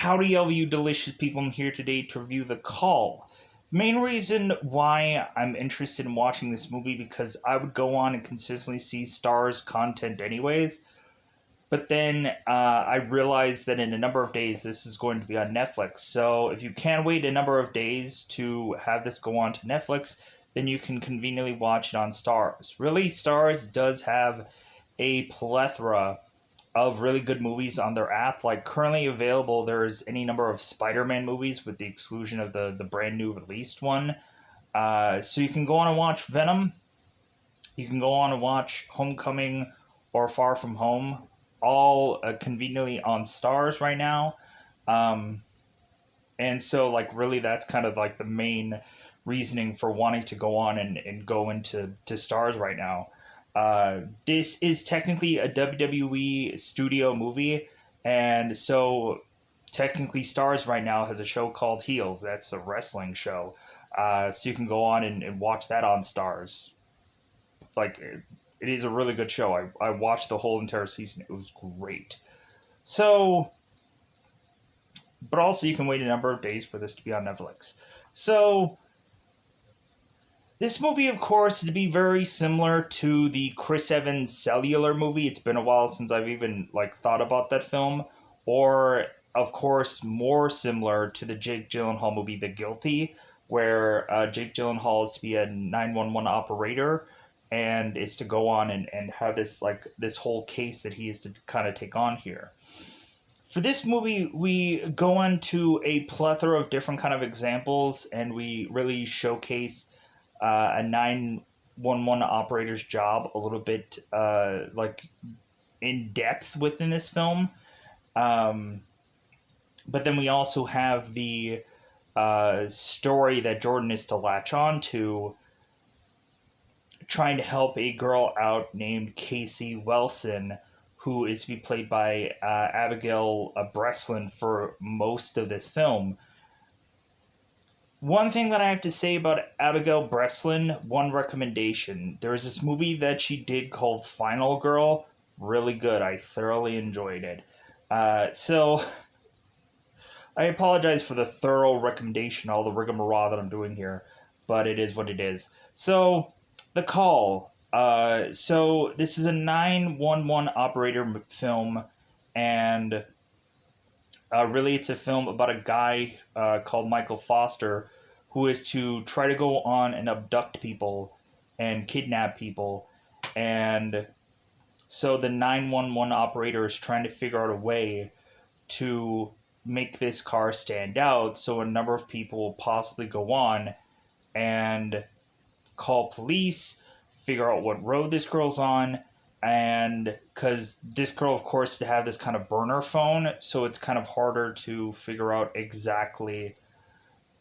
Howdy, all you delicious people. I'm here today to review The Call. Main reason why I'm interested in watching this movie because I would go on and consistently see Stars content anyways. But then I realized that in a number of days this is going to be on Netflix. So if you can wait a number of days to have this go on to Netflix, then you can conveniently watch it on Stars. Really, Stars does have a plethora of really good movies on their app. Like currently available, there's any number of Spider-Man movies with the exclusion of the brand new released one. So you can go on and watch Venom. You can go on and watch Homecoming or Far From Home, all conveniently on Stars right now. Um, and so like really that's kind of like the main reasoning for wanting to go on and go into Stars right now. This is technically a WWE studio movie, and so technically Stars right now has a show called Heels. That's a wrestling show. So you can go on and watch that on Stars. Like it is a really good show. I watched the whole entire season. It was great. So, but also you can wait a number of days for this to be on Netflix. So this movie, of course, is to be very similar to the Chris Evans Cellular movie. It's been a while since I've even like thought about that film. Or, of course, more similar to the Jake Gyllenhaal movie, The Guilty, where Jake Gyllenhaal is to be a 911 operator and is to go on and have this whole case that he is to kind of take on here. For this movie, we go into a plethora of different kind of examples, and we really showcase a 911 operator's job a little bit like in depth within this film. Um, but then we also have the story that Jordan is to latch on to, trying to help a girl out named Casey Wilson, who is to be played by Abigail Breslin for most of this film. One thing that I have to say about Abigail Breslin, one recommendation. There was this movie that she did called Final Girl. Really good. I thoroughly enjoyed it. So I apologize for the thorough recommendation, all the rigmarole that I'm doing here, but it is what it is. So, The Call. So this is a 911 operator film, and really, it's a film about a guy called Michael Foster who is to try to go on and abduct people and kidnap people. And so the 911 operator is trying to figure out a way to make this car stand out so a number of people will possibly go on and call police, figure out what road this girl's on, and because this girl, of course, to have this kind of burner phone, so it's kind of harder to figure out exactly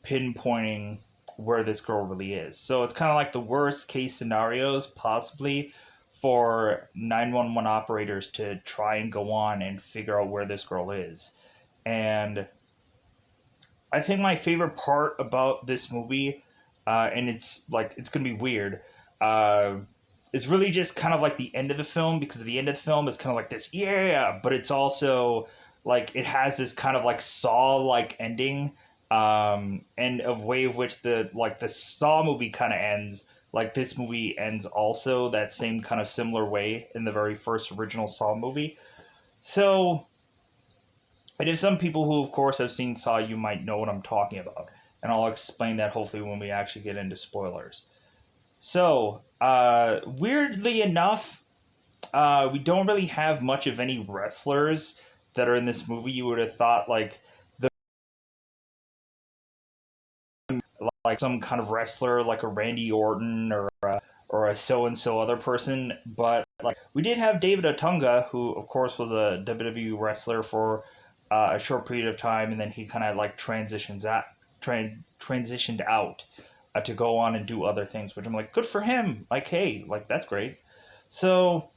pinpointing where this girl really is. So it's kind of like the worst case scenarios possibly for 911 operators to try and go on and figure out where this girl is. And I think my favorite part about this movie, and it's gonna be weird, uh, is really just kind of like the end of the film, because the end of the film is kind of like this, yeah, but it's also like it has this kind of like Saw like ending, and of way of which the Saw movie kind of ends. Like this movie ends also that same kind of similar way in the very first original Saw movie. So and if some people who, of course, have seen Saw, you might know what I'm talking about. And I'll explain that hopefully when we actually get into spoilers. So, weirdly enough, we don't really have much of any wrestlers that are in this movie. You would have thought like some kind of wrestler, like a Randy Orton or a so and so other person. But like we did have David Otunga, who of course was a WWE wrestler for a short period of time, and then he kind of like transitioned out to go on and do other things, which I'm like, good for him. Like, hey, like that's great. So,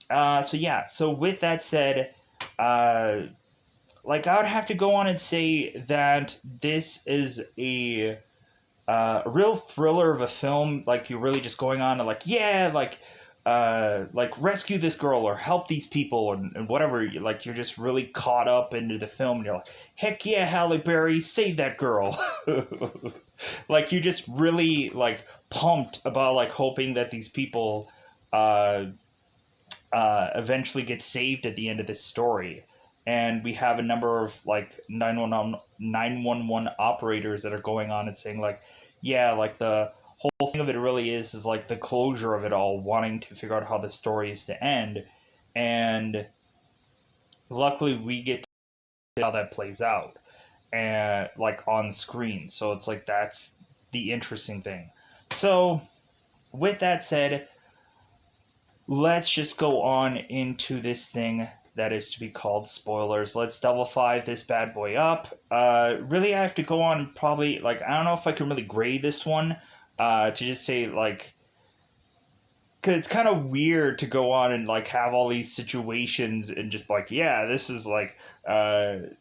so yeah. So with that said, uh, like I would have to go on and say that this is a real thriller of a film. Like you're really just going on and like, yeah, like like rescue this girl or help these people and whatever. Like you're just really caught up into the film, and you're like, heck yeah, Halle Berry, save that girl. Like you're just really like pumped about like hoping that these people uh, eventually get saved at the end of this story. And we have a number of like 911 operators that are going on and saying like, yeah, like the whole thing of it really is like the closure of it all, wanting to figure out how the story is to end. And luckily we get to see how that plays out and like on screen. So it's like that's the interesting thing. So with that said, let's just go on into this thing that is to be called spoilers. Let's double five this bad boy up. Really, I have to go on and probably, like, I don't know if I can really grade this one, to just say, like, because it's kind of weird to go on and, like, have all these situations and just, like, yeah, this is, like, they're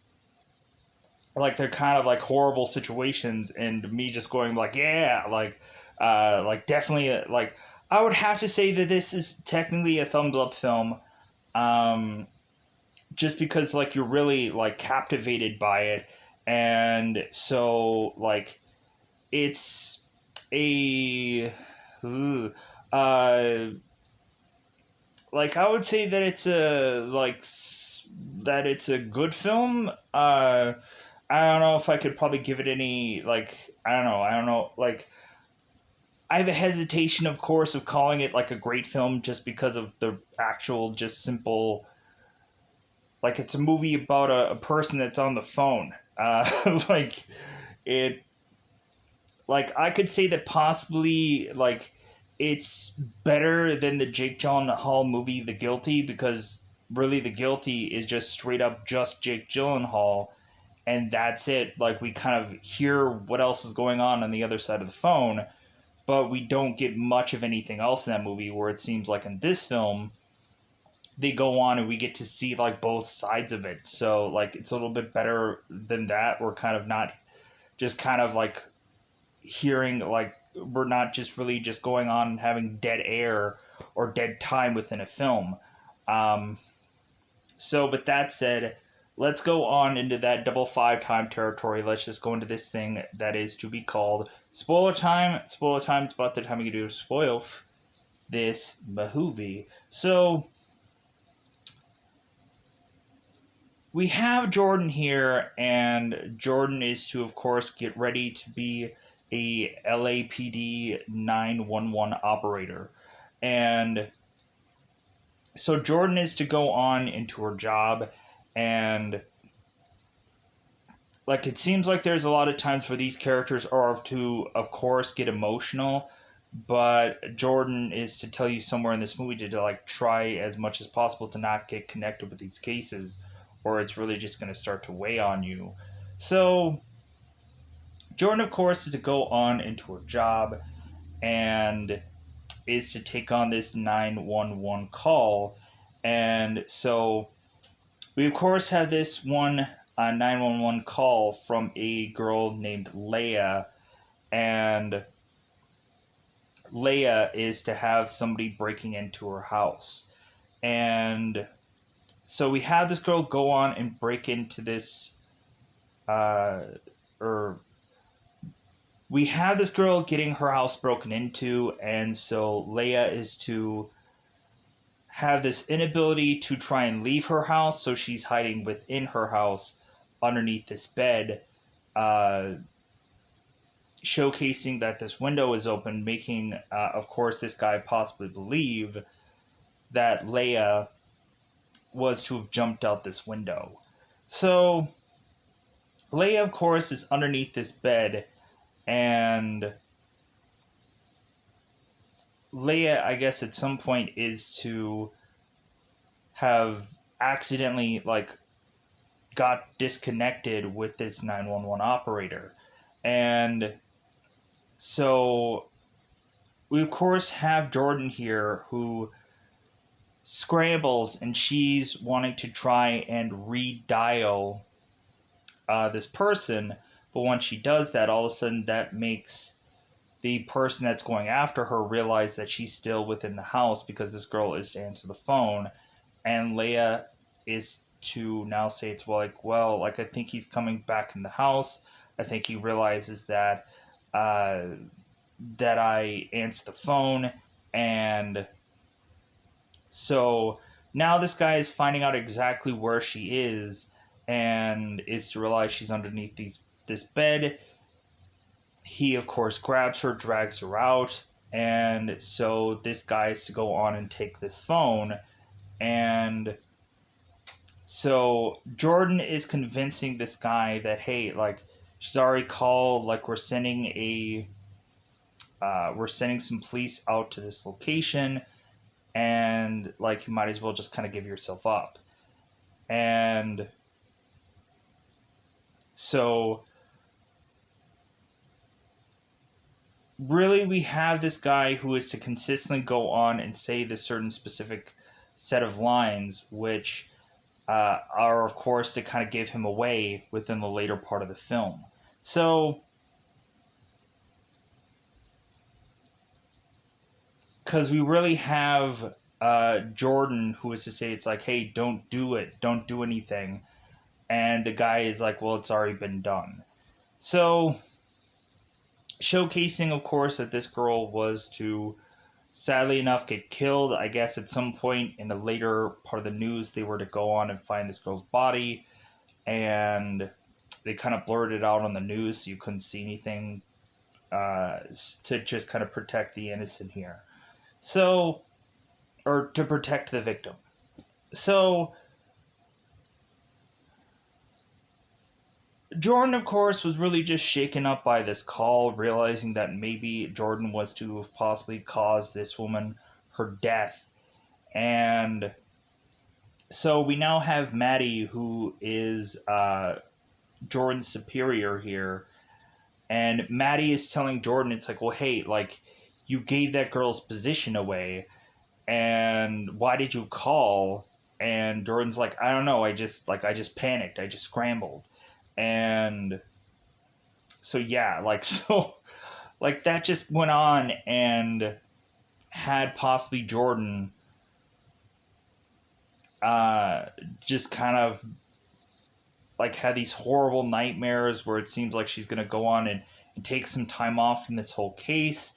kind of, like, horrible situations, and me just going, like, yeah, like, definitely, like, I would have to say that this is technically a thumbs up film. Um, just because like you're really like captivated by it, and so like it's a uh like I would say that it's a that it's a good film. I don't know if I could probably give it any like I don't know like I have a hesitation, of course, of calling it like a great film just because of the actual just simple, like it's a movie about a person that's on the phone. Like it, like I could say that possibly like it's better than the Jake Gyllenhaal movie The Guilty, because really The Guilty is just straight up just Jake Gyllenhaal, and that's it. Like we kind of hear what else is going on the other side of the phone, but we don't get much of anything else in that movie. Where it seems like in this film they go on and we get to see like both sides of it. So like it's a little bit better than that. We're kind of not just kind of like hearing like we're not just really just going on and having dead air or dead time within a film. Um, so with that said, let's go on into that double five time territory. Let's just go into this thing that is to be called spoiler time. Spoiler time. It's about the time we can do spoil this movie. So we have Jordan here, and Jordan is to, of course, get ready to be a LAPD 911 operator. And so Jordan is to go on into her job, and like it seems like there's a lot of times where these characters are to, of course, get emotional, but Jordan is to tell you somewhere in this movie to like try as much as possible to not get connected with these cases, or it's really just going to start to weigh on you. So Jordan, of course, is to go on into her job and is to take on this 911 call. And so we, of course, have this one 911 call from a girl named Leia, and Leia is to have somebody breaking into her house. And so we have this girl go on and break into this, or we have this girl getting her house broken into, and so Leia is to have this inability to try and leave her house, so she's hiding within her house underneath this bed, uh, showcasing that this window is open, making, of course, this guy possibly believe that Leia was to have jumped out this window. So Leia, of course, is underneath this bed, and Leia, I guess, at some point is to have accidentally, like, got disconnected with this 911 operator. And so we, of course, have Jordan here who scrambles, and she's wanting to try and redial this person. But once she does that, all of a sudden that makes the person that's going after her realizes that she's still within the house because this girl is to answer the phone, and Leia is to now say it's like I think he's coming back in the house. I think he realizes uh, that I answer the phone, and so now this guy is finding out exactly where she is, and is to realize she's underneath this bed. He of course grabs her, drags her out, and so this guy is to go on and take this phone, and so Jordan is convincing this guy that, hey, like, she's already called, like, we're sending some police out to this location, and like you might as well just kind of give yourself up. And so really we have this guy who is to consistently go on and say this certain specific set of lines, which are of course to kind of give him away within the later part of the film. So because we really have Jordan who is to say it's like, hey, don't do it, don't do anything, and the guy is like, well, it's already been done. So showcasing, of course, that this girl was to, sadly enough, get killed. I guess at some point in the later part of the news, they were to go on and find this girl's body, and they kind of blurred it out on the news so you couldn't see anything, to just kind of protect the innocent here. So, or to protect the victim. So, Jordan, of course, was really just shaken up by this call, realizing that maybe Jordan was to have possibly caused this woman her death. And so we now have Maddie, who is Jordan's superior here. And Maddie is telling Jordan, it's like, well, hey, like, you gave that girl's position away, and why did you call? And Jordan's like, I don't know, I just panicked, I just scrambled. And so yeah, like, so like that just went on and had possibly Jordan just kind of like had these horrible nightmares where it seems like she's gonna go on and take some time off from this whole case,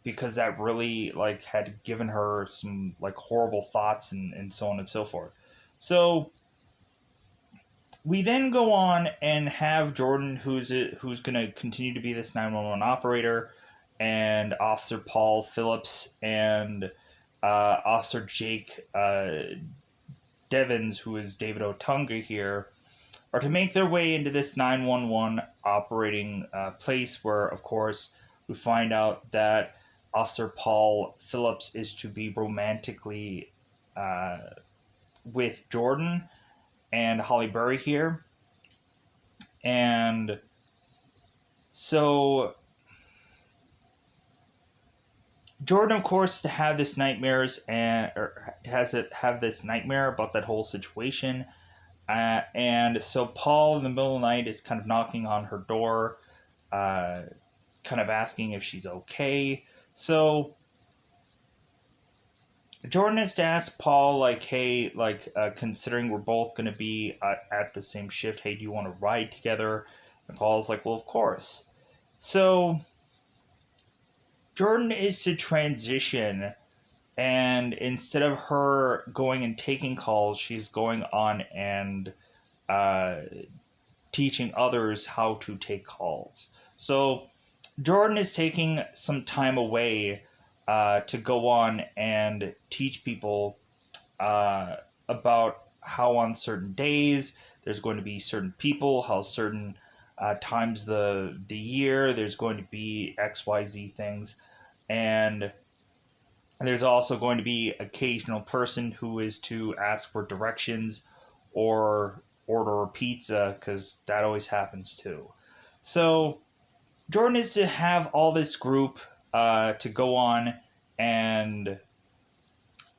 because that really like had given her some like horrible thoughts and so on and so forth. So we then go on and have Jordan, who's going to continue to be this 911 operator, and Officer Paul Phillips and Officer Jake Devins, who is David Otunga here, are to make their way into this 911 operating place where, of course, we find out that Officer Paul Phillips is to be romantically with Jordan and Holly Berry here. And so Jordan, of course, to have this nightmares and or has it have this nightmare about that whole situation. And so Paul in the middle of the night is kind of knocking on her door, kind of asking if she's okay. So Jordan has to ask Paul, like, hey, like, considering we're both going to be at the same shift, hey, do you want to ride together? And Paul's like, well, of course. So Jordan is to transition, and instead of her going and taking calls, she's going on and uh, teaching others how to take calls. So Jordan is taking some time away to go on and teach people about how on certain days there's going to be certain people, how certain times the year there's going to be XYZ things, and there's also going to be occasional person who is to ask for directions or order a pizza, because that always happens too. So Jordan is to have all this group to go on and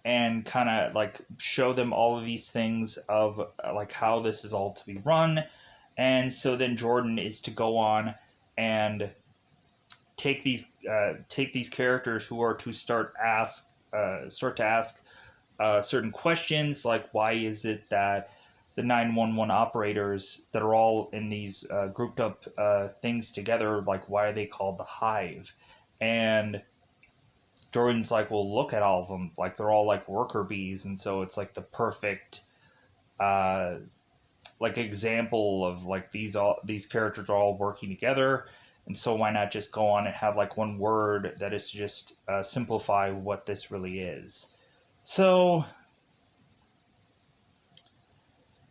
kind of like show them all of these things of like how this is all to be run. And so then Jordan is to go on and take these characters who are to start to ask certain questions, like why is it that the 911 operators that are all in these grouped up things together, like why are they called the Hive? And Jordan's like, well, look at all of them, like they're all like worker bees, and so it's like the perfect uh, like example of like these characters are all working together. And so why not just go on and have like one word that is to just simplify what this really is. So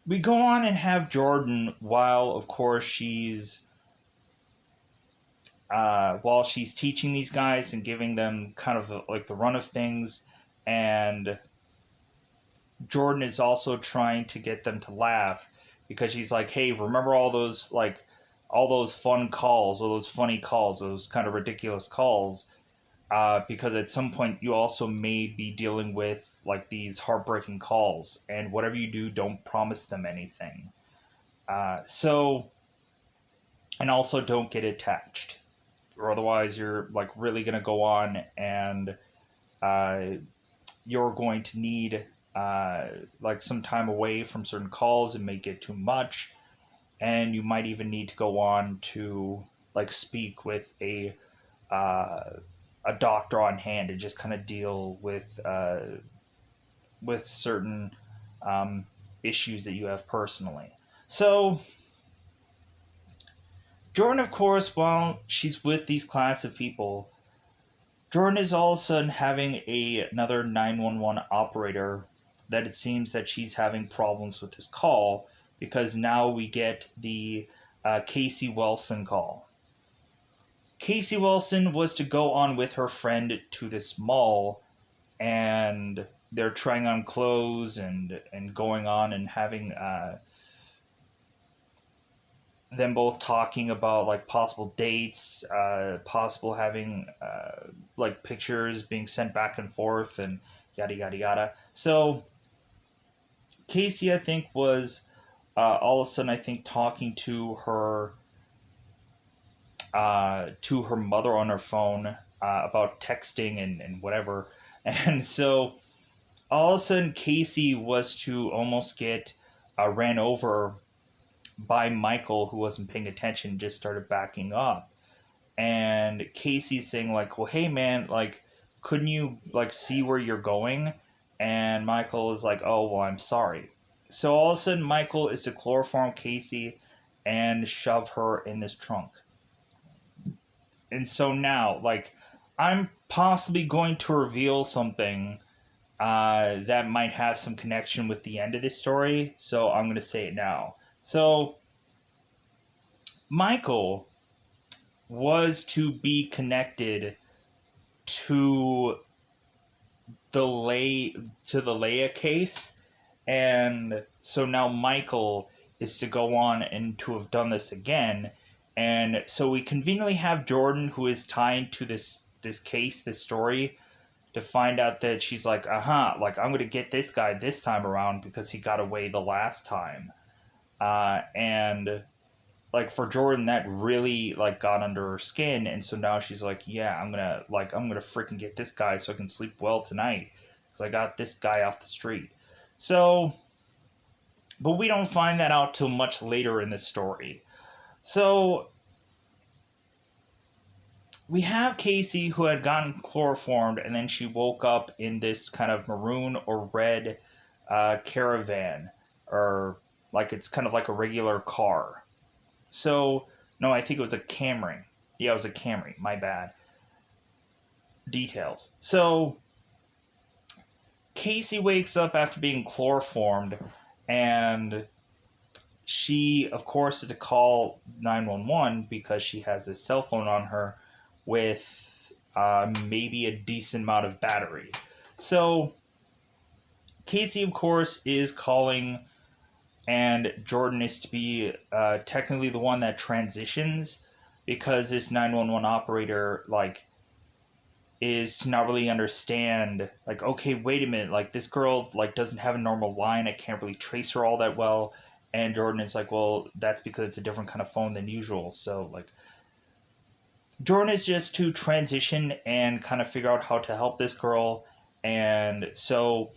we go on and have Jordan, while of course while she's teaching these guys and giving them kind of like the run of things, and Jordan is also trying to get them to laugh because she's like, hey, remember all those fun calls, all those funny calls, those kind of ridiculous calls, because at some point you also may be dealing with like these heartbreaking calls, and whatever you do, don't promise them anything. So, and also don't get attached, or otherwise you're like really gonna go on and uh, you're going to need like some time away from certain calls. It may get too much, and you might even need to go on to like speak with uh, a doctor on hand and just kind of deal with certain um, issues that you have personally. So Jordan, of course, while she's with these class of people, Jordan is all of a sudden having another 911 operator that it seems that she's having problems with his call, because now we get the Casey Wilson call. Casey Wilson was to go on with her friend to this mall, and they're trying on clothes and going on and having them both talking about like possible dates, possible having like pictures being sent back and forth, and yada yada yada. So Casey, I think, was all of a sudden, I think, talking to her mother on her phone about texting and whatever. And so all of a sudden, Casey was to almost get ran over by Michael, who wasn't paying attention, just started backing up. And Casey's saying like, well, hey man, like, couldn't you like see where you're going? And Michael is like, oh well, I'm sorry. So all of a sudden Michael is to chloroform Casey and shove her in this trunk. And so now, like, I'm possibly going to reveal something that might have some connection with the end of this story, so I'm going to say it now. So Michael was to be connected to the Leia case, and so now Michael is to go on and to have done this again, and so we conveniently have Jordan, who is tied to this case, this story, to find out that she's like, like I'm gonna get this guy this time around because he got away the last time, and like for Jordan that really like got under her skin, and so now she's like, yeah, I'm gonna freaking get this guy so I can sleep well tonight because I got this guy off the street. So, but we don't find that out till much later in the story. So we have Casey, who had gotten chloroformed, and then she woke up in this kind of maroon or red caravan, or like it's kind of like a regular car. So, no, I think it was a Camry. Yeah, it was a Camry. My bad. Details. So, Casey wakes up after being chloroformed, and she, of course, had to call 911 because she has a cell phone on her with maybe a decent amount of battery. So, Casey, of course, is calling, and Jordan is to be technically the one that transitions, because this 911 operator like is to not really understand, like, okay, wait a minute, like this girl like doesn't have a normal line, I can't really trace her all that well. And Jordan is like, well, that's because it's a different kind of phone than usual. So like Jordan is just to transition and kind of figure out how to help this girl. And so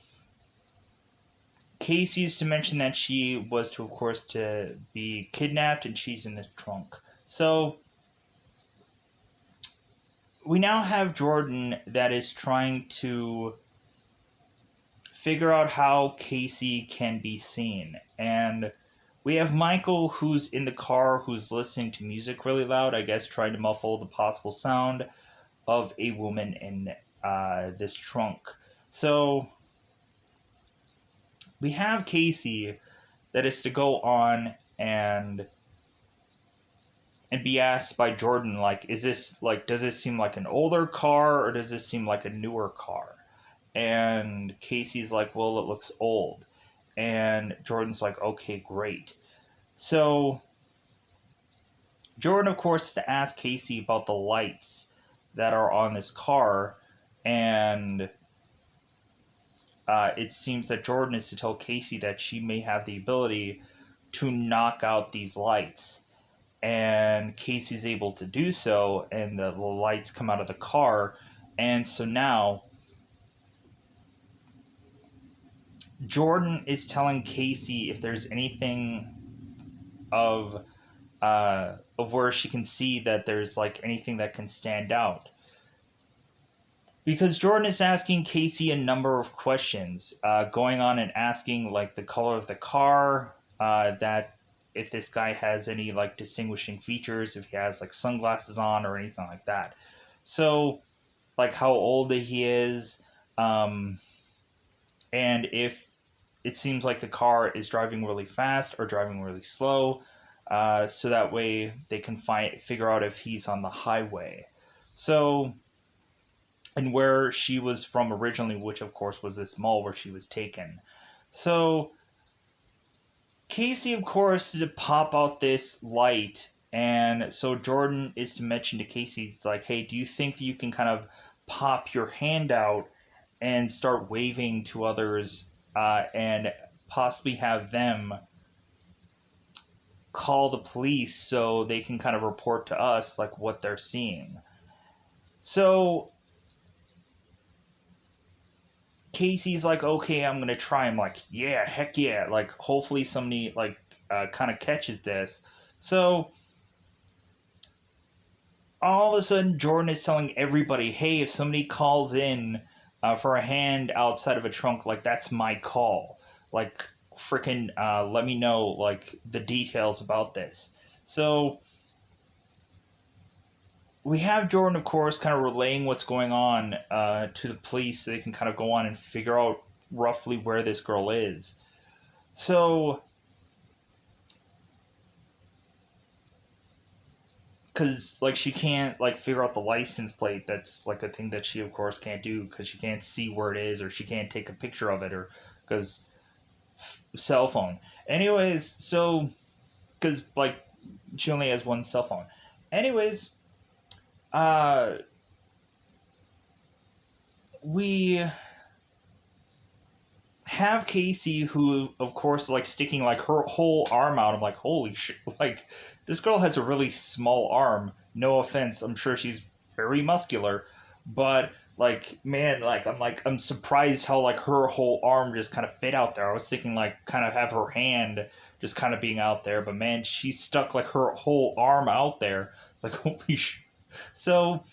Casey is to mention that she was to, of course, to be kidnapped and she's in this trunk. So we now have Jordan that is trying to figure out how Casey can be seen. And we have Michael who's in the car who's listening to music really loud, I guess trying to muffle the possible sound of a woman in this trunk. So we have Casey that is to go on and be asked by Jordan, like, is this like, does this seem like an older car or does this seem like a newer car? And Casey's like, well, it looks old. And Jordan's like, okay, great. So Jordan, of course, to ask Casey about the lights that are on this car, and it seems that Jordan is to tell Casey that she may have the ability to knock out these lights. And Casey's able to do so, and the lights come out of the car. And so now Jordan is telling Casey if there's anything of where she can see that there's like anything that can stand out. Because Jordan is asking Casey a number of questions, going on and asking like the color of the car, that if this guy has any like distinguishing features, if he has like sunglasses on or anything like that. So, like how old he is, um, and if it seems like the car is driving really fast or driving really slow, so that way they can figure out if he's on the highway. So, and where she was from originally, which of course was this mall where she was taken. So Casey, of course, is to pop out this light, and so Jordan is to mention to Casey, like, hey, do you think that you can kind of pop your hand out and start waving to others, and possibly have them call the police so they can kind of report to us like what they're seeing. So Casey's like, okay, I'm gonna try. I'm like, yeah, heck yeah. Like, hopefully somebody like kind of catches this. So all of a sudden, Jordan is telling everybody, hey, if somebody calls in for a hand outside of a trunk, like that's my call. Like, freaking, let me know like the details about this. So we have Jordan, of course, kind of relaying what's going on to the police so they can kind of go on and figure out roughly where this girl is. So, because like she can't like figure out the license plate, that's like a thing that she of course can't do because she can't see where it is or she can't take a picture of it or because cell phone. Anyways, so because like she only has one cell phone. Anyways, uh, we have Casey, who, of course, like sticking like her whole arm out. I'm like, holy shit! Like, this girl has a really small arm. No offense, I'm sure she's very muscular, but like, man, I'm surprised how like her whole arm just kind of fit out there. I was thinking like kind of have her hand just kind of being out there, but man, she stuck like her whole arm out there. It's like holy shit. So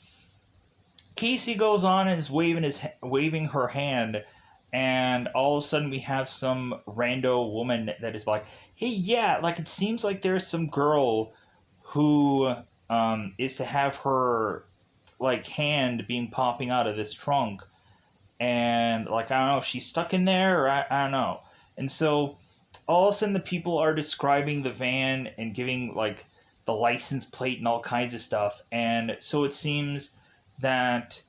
Casey goes on and is waving her hand, and all of a sudden we have some rando woman that is like, "Hey, yeah, like it seems like there's some girl who is to have her like hand being popping out of this trunk, and like I don't know if she's stuck in there or I don't know." And so all of a sudden the people are describing the van and giving like the license plate and all kinds of stuff, and so it seems that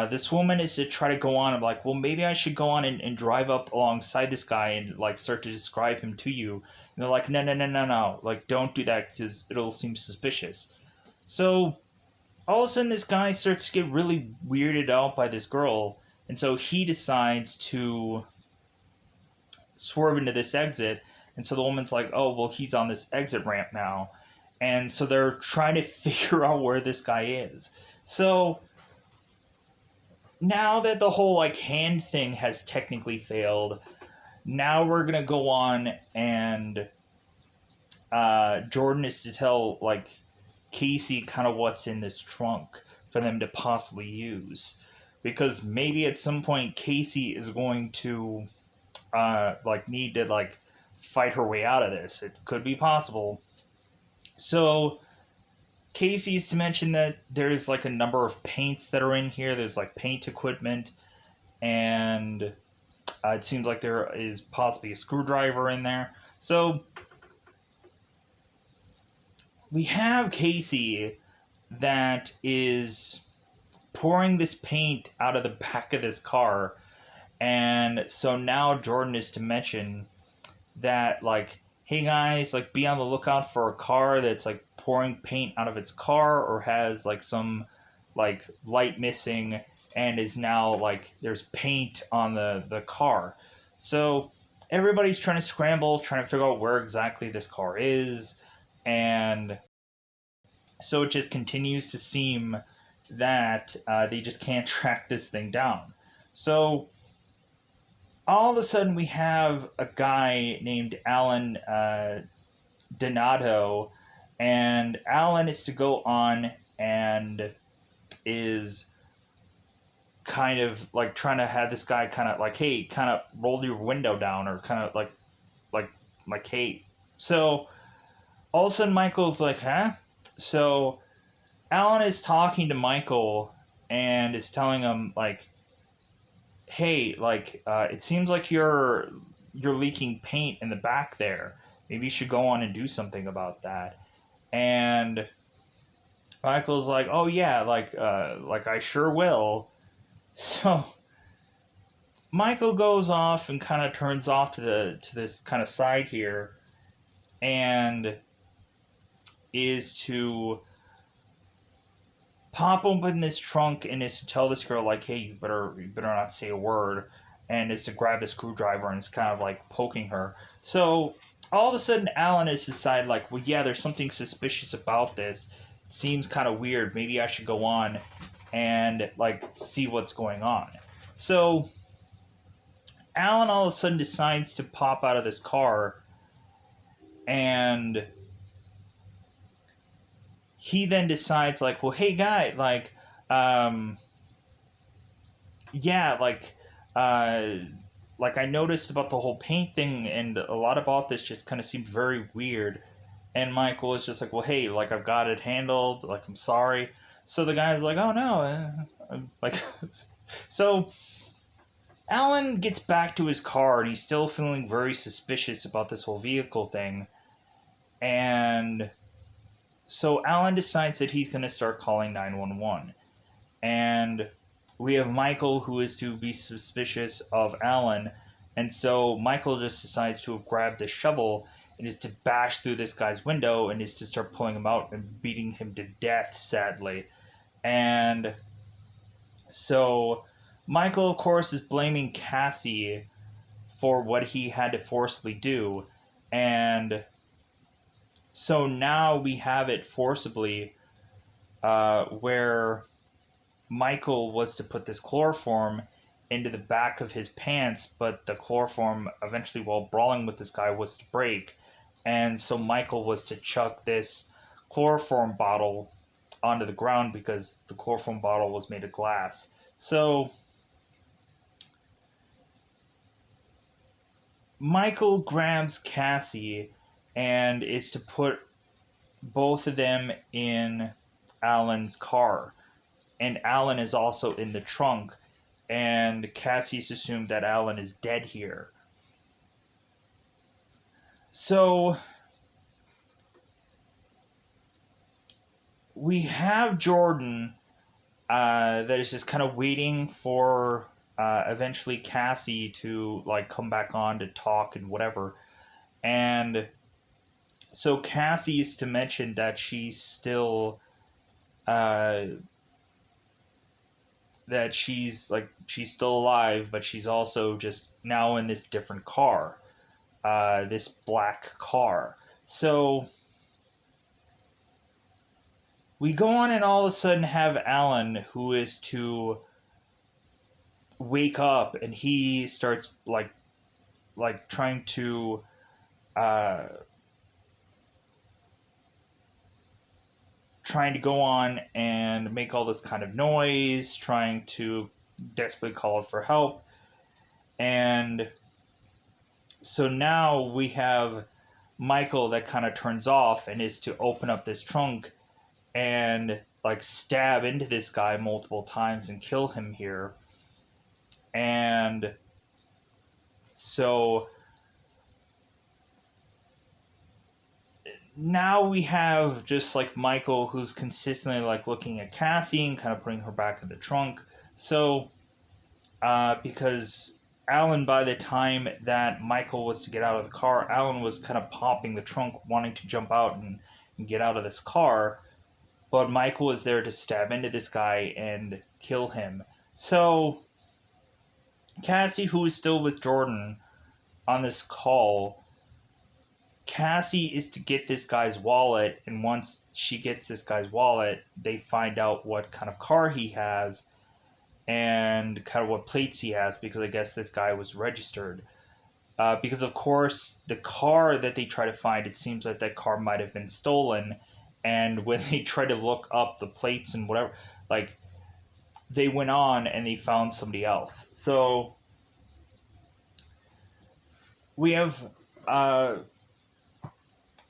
this woman is to try to go on and like, well, maybe I should go on and drive up alongside this guy and like start to describe him to you. And they're like, no, no, no, no, no, like don't do that because it'll seem suspicious. So all of a sudden, this guy starts to get really weirded out by this girl, and so he decides to swerve into this exit. And so the woman's like, oh, well, he's on this exit ramp now. And so they're trying to figure out where this guy is. So now that the whole like hand thing has technically failed, now we're gonna go on and Jordan is to tell like Casey kind of what's in this trunk for them to possibly use, because maybe at some point Casey is going to like need to like fight her way out of this. It could be possible. So Casey's to mention that there's like a number of paints that are in here. There's like paint equipment, and it seems like there is possibly a screwdriver in there. So we have Casey that is pouring this paint out of the back of this car. And so now Jordan is to mention that, like, hey guys, like, be on the lookout for a car that's like pouring paint out of its car or has like some like light missing and is now like there's paint on the car. So everybody's trying to scramble, trying to figure out where exactly this car is. And so it just continues to seem that they just can't track this thing down. So all of a sudden, we have a guy named Alan Donato, and Alan is to go on and is kind of like trying to have this guy kind of like, hey, kind of roll your window down, or kind of like hey. So all of a sudden, Michael's like, huh? So Alan is talking to Michael and is telling him like, hey, like it seems like you're leaking paint in the back there. Maybe you should go on and do something about that. And Michael's like, oh yeah, like I sure will. So Michael goes off and kind of turns off to this kind of side here, and is to pop open this trunk and is to tell this girl like, hey, you better not say a word, and is to grab the screwdriver and is kind of like poking her. So all of a sudden Alan has decided like, well yeah, there's something suspicious about this. It seems kind of weird. Maybe I should go on and like see what's going on. So Alan all of a sudden decides to pop out of this car, and he then decides like, well hey guy, um yeah, uh like I noticed about the whole paint thing, and a lot about this just kind of seemed very weird. And Michael was just like, well hey, like I've got it handled, like I'm sorry. So the guy's like, oh no, like so Alan gets back to his car and he's still feeling very suspicious about this whole vehicle thing. And so Alan decides that he's going to start calling 911. And we have Michael, who is to be suspicious of Alan. And so Michael just decides to have grabbed a shovel and is to bash through this guy's window and is to start pulling him out and beating him to death, sadly. And so Michael, of course, is blaming Cassie for what he had to forcibly do. And so now we have it forcibly where Michael was to put this chloroform into the back of his pants, but the chloroform eventually, while brawling with this guy, was to break. And so Michael was to chuck this chloroform bottle onto the ground because the chloroform bottle was made of glass. So Michael grabs Cassie and is to put both of them in Alan's car. And Alan is also in the trunk, and Cassie's assumed that Alan is dead here. So we have Jordan that is just kind of waiting for eventually Cassie to like come back on to talk and whatever. And so Cassie is to mention that she's still that she's still alive, but she's also just now in this different car, this black car. So we go on and all of a sudden have Alan, who is to wake up, and he starts trying to uh, go on and make all this kind of noise, trying to desperately call for help. And so now we have Michael that kind of turns off and is to open up this trunk and like stab into this guy multiple times and kill him here. And so now we have just like Michael, who's consistently like looking at Cassie and kind of putting her back in the trunk. So because Alan, by the time that Michael was to get out of the car, Alan was kind of popping the trunk, wanting to jump out and get out of this car. But Michael was there to stab into this guy and kill him. So Cassie, who is still with Jordan on this call, Cassie is to get this guy's wallet, and once she gets this guy's wallet, they find out what kind of car he has and kind of what plates he has, because I guess this guy was registered. Because of course, the car that they try to find, it seems like that car might have been stolen, and when they try to look up the plates and whatever, like, they went on and they found somebody else. So we have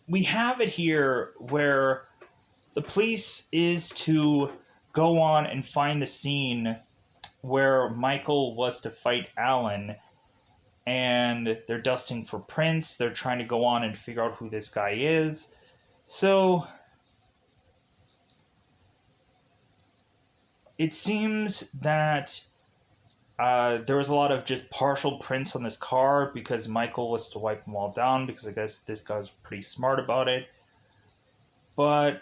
it here where the police is to go on and find the scene where Michael was to fight Alan, and they're dusting for prints. They're trying to go on and figure out who this guy is. So it seems that there was a lot of just partial prints on this car because Michael was to wipe them all down, because I guess this guy's pretty smart about it. But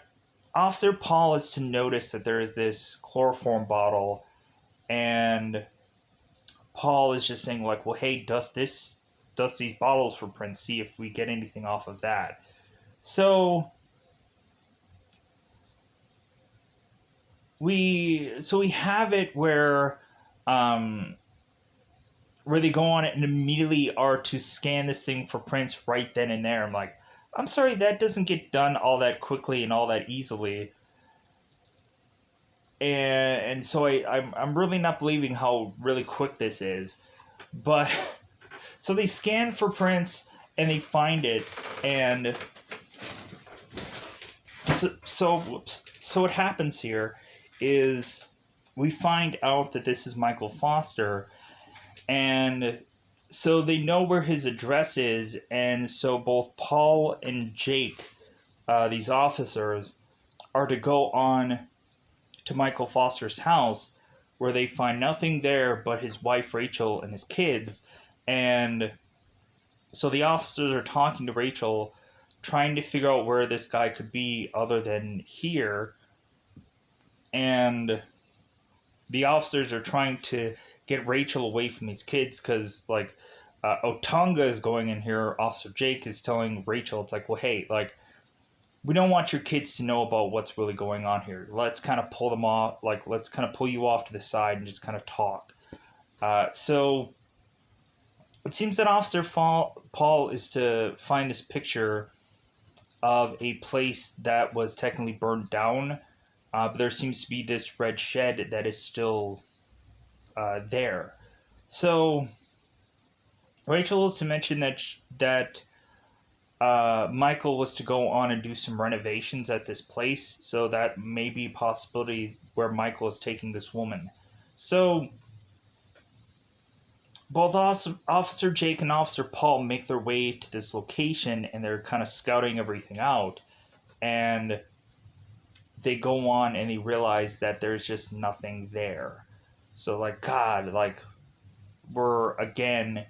Officer Paul is to notice that there is this chloroform bottle, and Paul is just saying, like, well, hey, dust these bottles for prints, see if we get anything off of that. So we have it where they go on it and immediately are to scan this thing for prints right then and there. I'm like, I'm sorry, that doesn't get done all that quickly and all that easily. And so I'm really not believing how really quick this is. But so they scan for prints and they find it, and so what happens here is we find out that this is Michael Foster, and so they know where his address is, and so both Paul and Jake, these officers, are to go on to Michael Foster's house, where they find nothing there but his wife Rachel and his kids. And so the officers are talking to Rachel, trying to figure out where this guy could be other than here. And the officers are trying to get Rachel away from these kids, because like Otunga is going in here. Officer Jake is telling Rachel, it's like, well, hey, like, we don't want your kids to know about what's really going on here. Let's kind of pull them off, like, let's kind of pull you off to the side and just kind of talk. So it seems that Officer Paul is to find this picture of a place that was technically burned down, but there seems to be this red shed that is still there. So Rachel is to mention that Michael was to go on and do some renovations at this place, so that may be a possibility where Michael is taking this woman. So both Officer Jake and Officer Paul make their way to this location, and they're kind of scouting everything out, and they go on and they realize that there's just nothing there. So, like, God, like, we're again,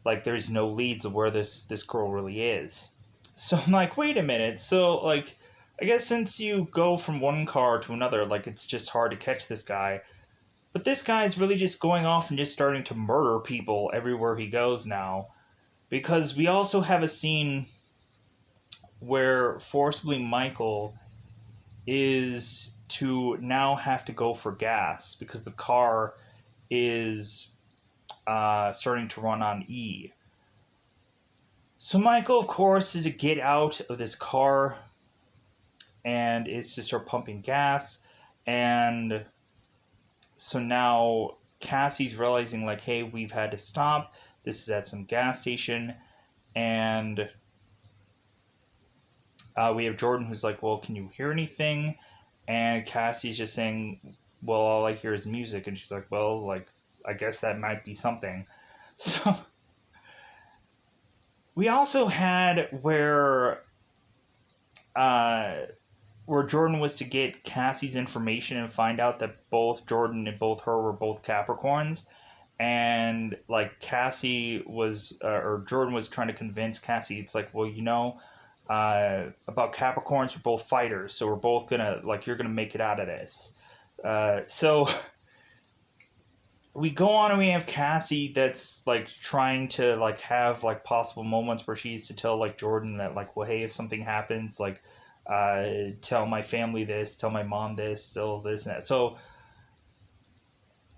like, there's no leads of where this girl really is. So I'm like, wait a minute. So, like, I guess since you go from one car to another, like, it's just hard to catch this guy. But this guy is really just going off and just starting to murder people everywhere he goes now. Because we also have a scene where forcibly Michael is to now have to go for gas because the car is starting to run on E. So Michael, of course, is to get out of this car and is to start pumping gas. And so now Cassie's realizing, like, hey, we've had to stop. This is at some gas station. And we have Jordan who's like, well, can you hear anything? And Cassie's just saying, well, all I hear is music. And she's like, well, like, I guess that might be something. So we also had uh, where Jordan was to get Cassie's information and find out that both Jordan and both her were both Capricorns. And like Cassie was, or Jordan was trying to convince Cassie, it's like, well, about Capricorns, we're both fighters, so we're both gonna, like, you're gonna make it out of this. So we go on and we have Cassie that's like trying to like have like possible moments where she needs to tell like Jordan that, like, well, hey, if something happens, like, tell my family this, tell my mom this, tell this and that. So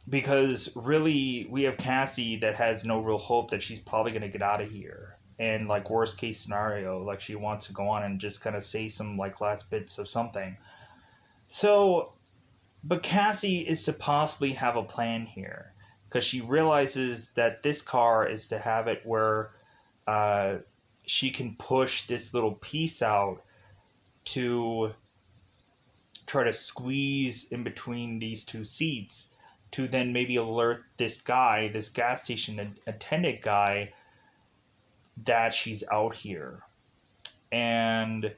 because really we have Cassie that has no real hope that she's probably going to get out of here. And like worst case scenario, like she wants to go on and just kind of say some like last bits of something. So, but Cassie is to possibly have a plan here because she realizes that this car is to have it where uh, she can push this little piece out to try to squeeze in between these two seats to then maybe alert this guy, this gas station attendant guy, that she's out here. And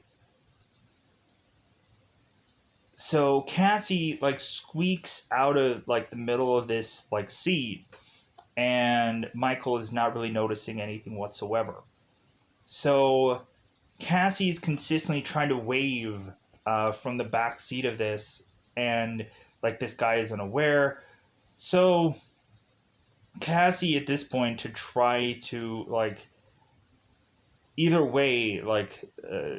so Cassie like squeaks out of like the middle of this like seat, and Michael is not really noticing anything whatsoever. So Cassie's consistently trying to wave from the back seat of this, and like this guy is unaware. So Cassie at this point, to try to like either way, like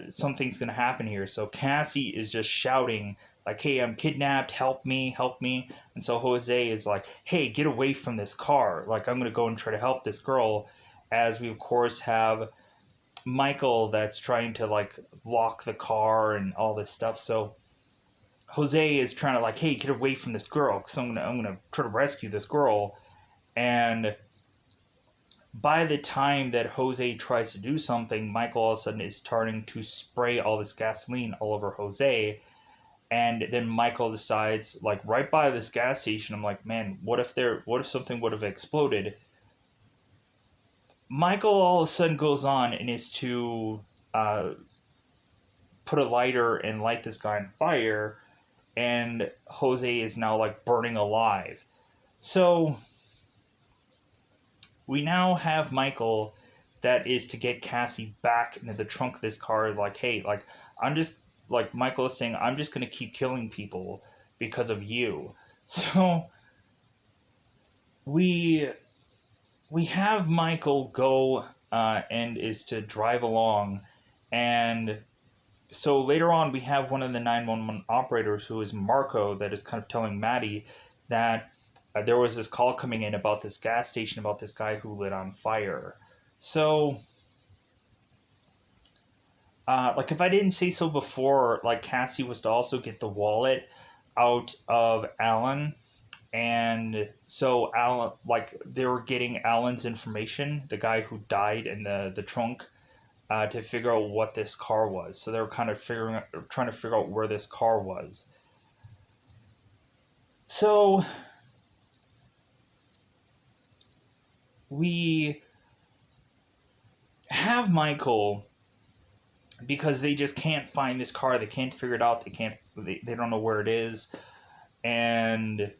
something's gonna happen here. So Cassie is just shouting like, "Hey, I'm kidnapped! Help me! Help me!" And so Jose is like, "Hey, get away from this car! Like, I'm gonna go and try to help this girl." As we of course have Michael that's trying to like lock the car and all this stuff. So Jose is trying to like, "Hey, get away from this girl! Because I'm gonna try to rescue this girl." And by the time that Jose tries to do something, Michael all of a sudden is starting to spray all this gasoline all over Jose. And then Michael decides, like right by this gas station, I'm like, man, what if something would have exploded? Michael all of a sudden goes on and is to uh, put a lighter and light this guy on fire, and Jose is now like burning alive. So we now have Michael that is to get Cassie back into the trunk of this car. Like, hey, like, I'm just, like, Michael is saying, I'm just going to keep killing people because of you. So we we have Michael go and is to drive along. And so later on, we have one of the 911 operators who is Marco that is kind of telling Maddie that there was this call coming in about this gas station, about this guy who lit on fire. So, like, if I didn't say so before, like, Cassie was to also get the wallet out of Alan. And so, Alan, like, they were getting Alan's information, the guy who died in the trunk, to figure out what this car was. So they were kind of trying to figure out where this car was. So we have Michael because they just can't find this car. They can't figure it out. They don't know where it is. And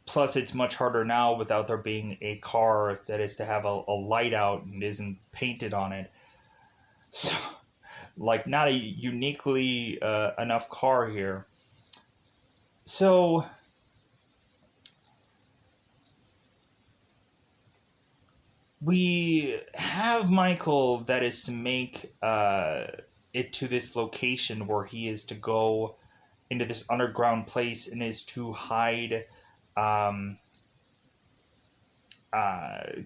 plus, it's much harder now without there being a car that is to have a light out and isn't painted on it. So, like, not a uniquely enough car here. So we have Michael that is to make it to this location where he is to go into this underground place and is to hide um,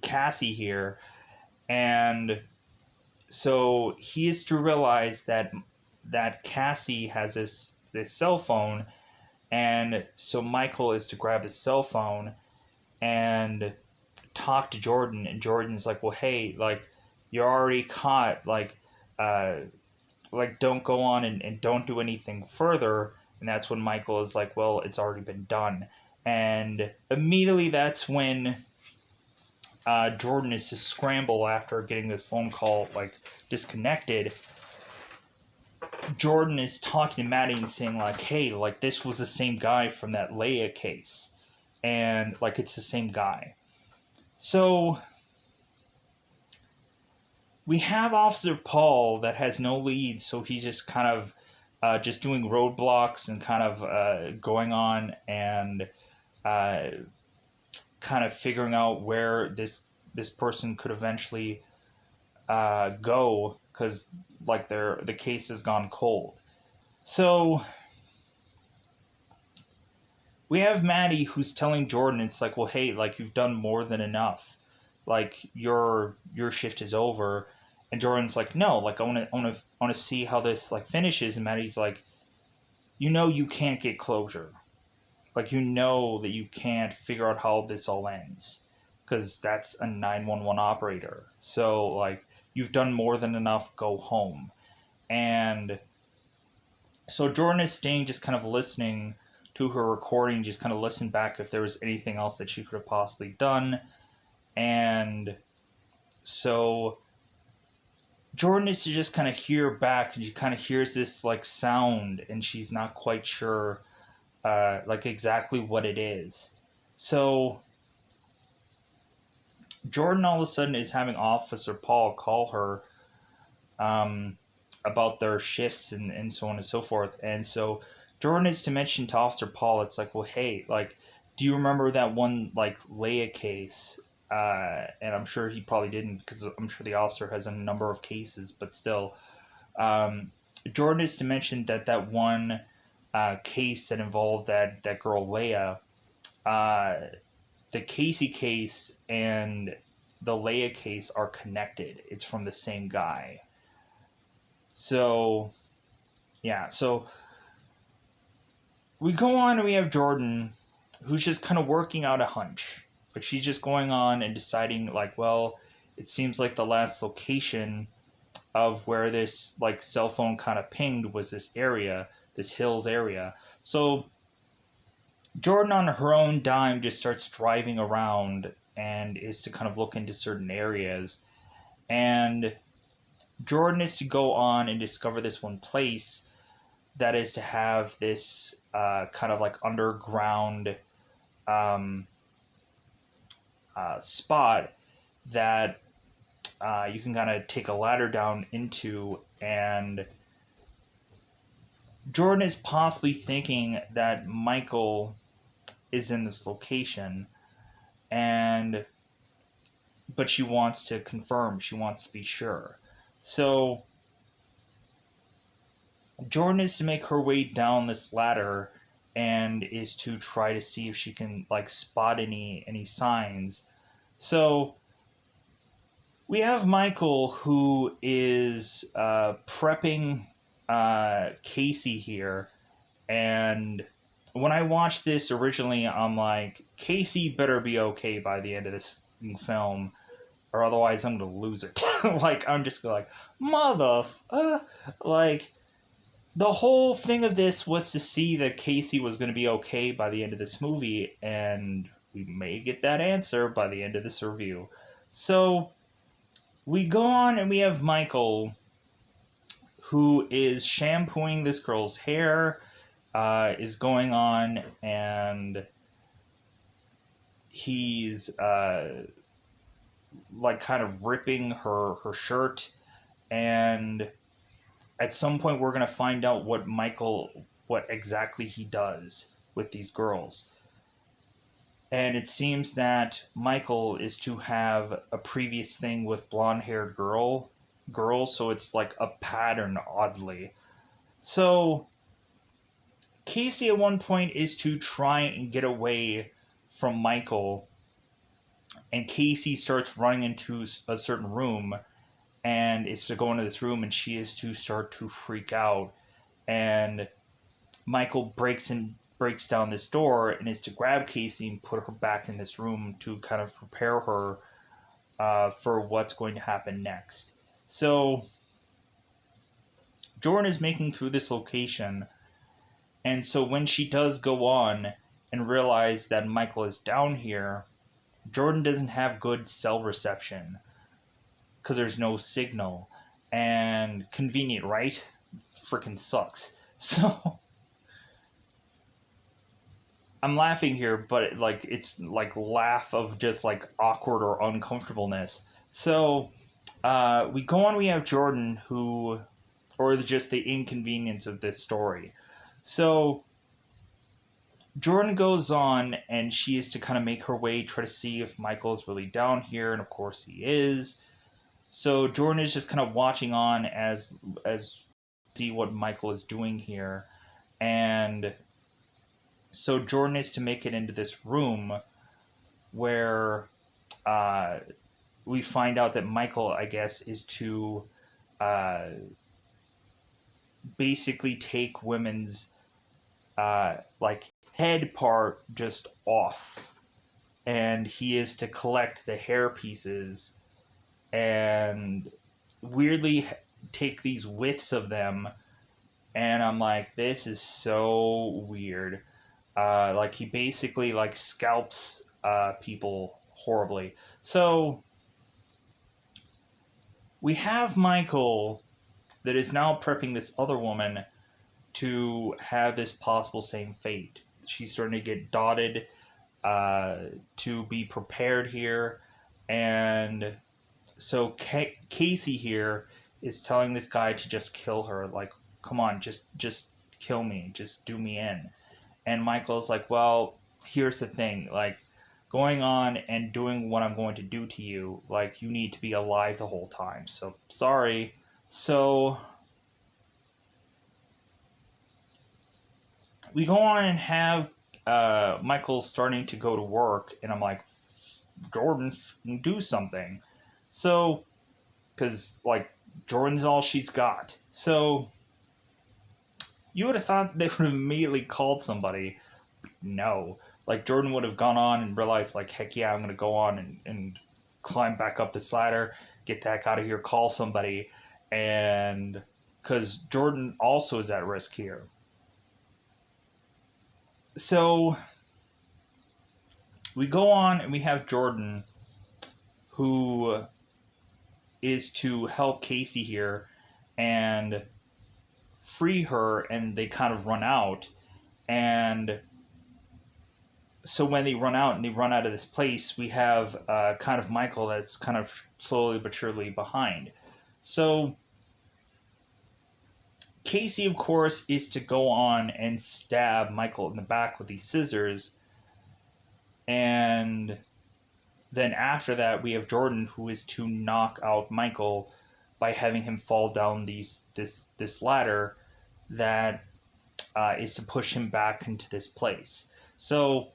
Cassie here. And so he is to realize that Cassie has this cell phone, and so Michael is to grab his cell phone and talk to Jordan, and Jordan's like, well, hey, like, you're already caught, uh like, don't go on and don't do anything further. And that's when Michael is like, well, it's already been done. And immediately that's when Jordan is to scramble after getting this phone call like disconnected. Jordan is talking to Maddie and saying like, hey, like, this was the same guy from that Leia case, and like, it's the same guy. So we have Officer Paul that has no leads, so he's just kind of just doing roadblocks and kind of going on and uh, kind of figuring out where this person could eventually go, because like the case has gone cold. So we have Maddie who's telling Jordan, it's like, well, hey, like, you've done more than enough, like, your shift is over. And Jordan's like, no, like, I want to see how this like finishes. And Maddie's like, you can't get closure, like, that you can't figure out how this all ends, because that's a 911 operator. So like, you've done more than enough, go home. And so Jordan is staying, just kind of listening to her recording, just kind of listen back if there was anything else that she could have possibly done. And so Jordan is to just kind of hear back, and she kind of hears this like sound, and she's not quite sure like exactly what it is. So Jordan all of a sudden is having Officer Paul call her um, about their shifts and so on and so forth. And so Jordan is to mention to Officer Paul, it's like, well, hey, like, do you remember that one like Leia case? And I'm sure he probably didn't, because I'm sure the officer has a number of cases, but still, um, Jordan is to mention that one case that involved that girl Leia, uh, the Casey case and the Leia case are connected. It's from the same guy. So yeah, so we go on and we have Jordan, who's just kind of working out a hunch. But she's just going on and deciding, like, well, it seems like the last location of where this, like, cell phone kind of pinged was this area, this hills area. So Jordan, on her own dime, just starts driving around and is to kind of look into certain areas. And Jordan is to go on and discover this one place that is to have this kind of like underground um, spot that you can kind of take a ladder down into. And Jordan is possibly thinking that Michael is in this location, and but she wants to confirm, she wants to be sure. So Jordan is to make her way down this ladder and is to try to see if she can like spot any signs. So we have Michael, who is prepping Casey here. And when I watched this originally, I'm like, Casey better be okay by the end of this film, or otherwise I'm gonna lose it. Like, I'm just like, mother, like, the whole thing of this was to see that Casey was gonna be okay by the end of this movie, and we may get that answer by the end of this review. So we go on and we have Michael, who is shampooing this girl's hair, is going on, and he's like kind of ripping her shirt. And at some point we're going to find out what exactly he does with these girls. And it seems that Michael is to have a previous thing with blonde haired girl, girl, so it's like a pattern oddly. So Casey at one point is to try and get away from Michael, and Casey starts running into a certain room, and is to go into this room, and she is to start to freak out, and Michael breaks down this door and is to grab Casey and put her back in this room to kind of prepare her for what's going to happen next. So Jordan is making through this location, and so when she does go on and realize that Michael is down here, Jordan doesn't have good cell reception because there's no signal. And convenient, right? Freaking sucks. So I'm laughing here, but it's like laugh of just like awkward or uncomfortableness. So we go on. We have Jordan, who, or just the inconvenience of this story. So Jordan goes on, and she is to kind of make her way, try to see if Michael is really down here, and of course he is. So Jordan is just kind of watching on as see what Michael is doing here, and so Jordan is to make it into this room where uh, we find out that Michael, I guess, is to uh, basically take women's like head part just off, and he is to collect the hair pieces and weirdly take these widths of them, and I'm like, this is so weird. Like he basically like scalps people horribly. So we have Michael that is now prepping this other woman to have this possible same fate. She's starting to get dotted to be prepared here, and so Casey here is telling this guy to just kill her. Like, come on, just kill me, just do me in. And Michael's like, well, here's the thing, like, going on and doing what I'm going to do to you, like, you need to be alive the whole time. So sorry. So we go on and have Michael starting to go to work, and I'm like, Jordan, do something. So, because like Jordan's all she's got. So you would have thought they would have immediately called somebody. No. Like Jordan would have gone on and realized, like, heck yeah, I'm gonna go on and climb back up this ladder, get the heck out of here, call somebody, and because Jordan also is at risk here. So we go on and we have Jordan, who is to help Casey here and free her, and they kind of run out. And so when they run out and they run out of this place, we have kind of Michael that's kind of slowly but surely behind. So Casey, of course, is to go on and stab Michael in the back with these scissors. And then after that, we have Jordan, who is to knock out Michael by having him fall down this ladder that is to push him back into this place. So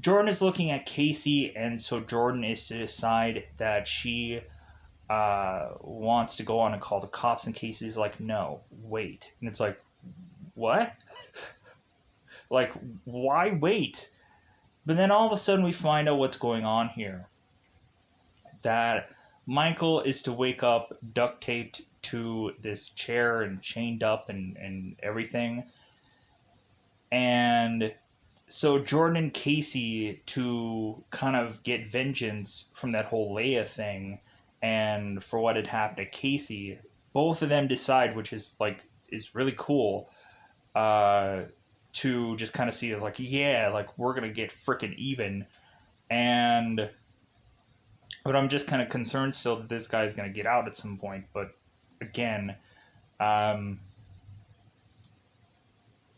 Jordan is looking at Casey, and so Jordan is to decide that she wants to go on and call the cops, and Casey's like, no, wait. And it's like, what? Like, why wait? But then all of a sudden we find out what's going on here. That Michael is to wake up duct taped to this chair and chained up and everything. And so Jordan and Casey, to kind of get vengeance from that whole Leia thing and for what had happened to Casey, both of them decide, which is like is really cool, to just kind of see as like, yeah, like we're gonna get freaking even. And but I'm just kind of concerned still that this guy's gonna get out at some point. But again, um,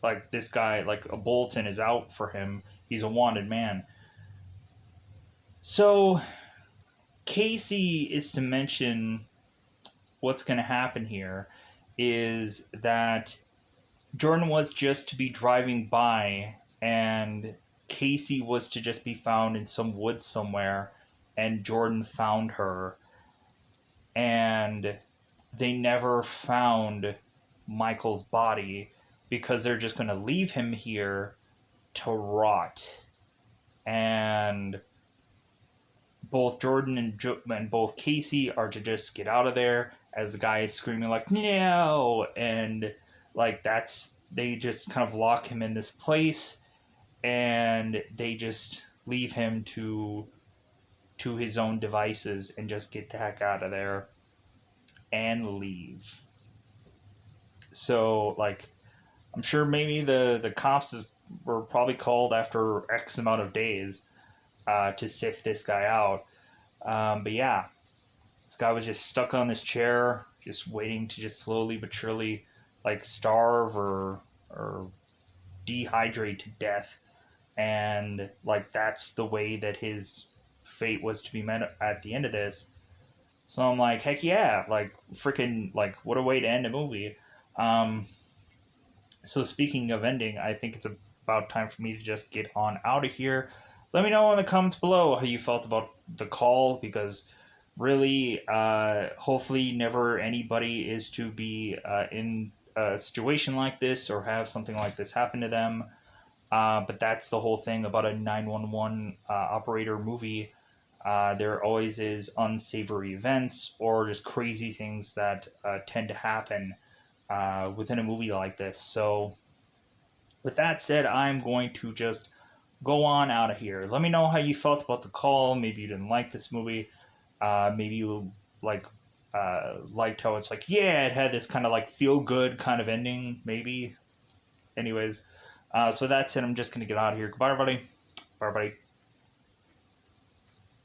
like this guy, like a bulletin is out for him. He's a wanted man. So Casey is to mention what's going to happen here is that Jordan was just to be driving by, and Casey was to just be found in some woods somewhere, and Jordan found her, and they never found Michael's body because they're just going to leave him here to rot. And both Jordan and both Casey are to just get out of there as the guy is screaming like no, and like that's they just kind of lock him in this place, and they just leave him to his own devices and just get the heck out of there and leave. So like I'm sure maybe the cops were probably called after X amount of days to sift this guy out. But yeah, this guy was just stuck on this chair, just waiting to just slowly but surely like starve or dehydrate to death. And like that's the way that his fate was to be met at the end of this. So I'm like, heck yeah, like freaking like what a way to end a movie. Um, so speaking of ending, I think it's about time for me to just get on out of here. Let me know in the comments below how you felt about the call, because really, hopefully never anybody is to be in a situation like this or have something like this happen to them. But that's the whole thing about a 911 operator movie. There always is unsavory events or just crazy things that tend to happen within a movie like this. So, with that said, I'm going to just go on out of here. Let me know how you felt about the call. Maybe you didn't like this movie. Maybe you liked how it's like, yeah, it had this kind of like feel good kind of ending. Maybe. Anyways, so that's it. I'm just gonna get out of here. Goodbye, everybody. Bye, everybody.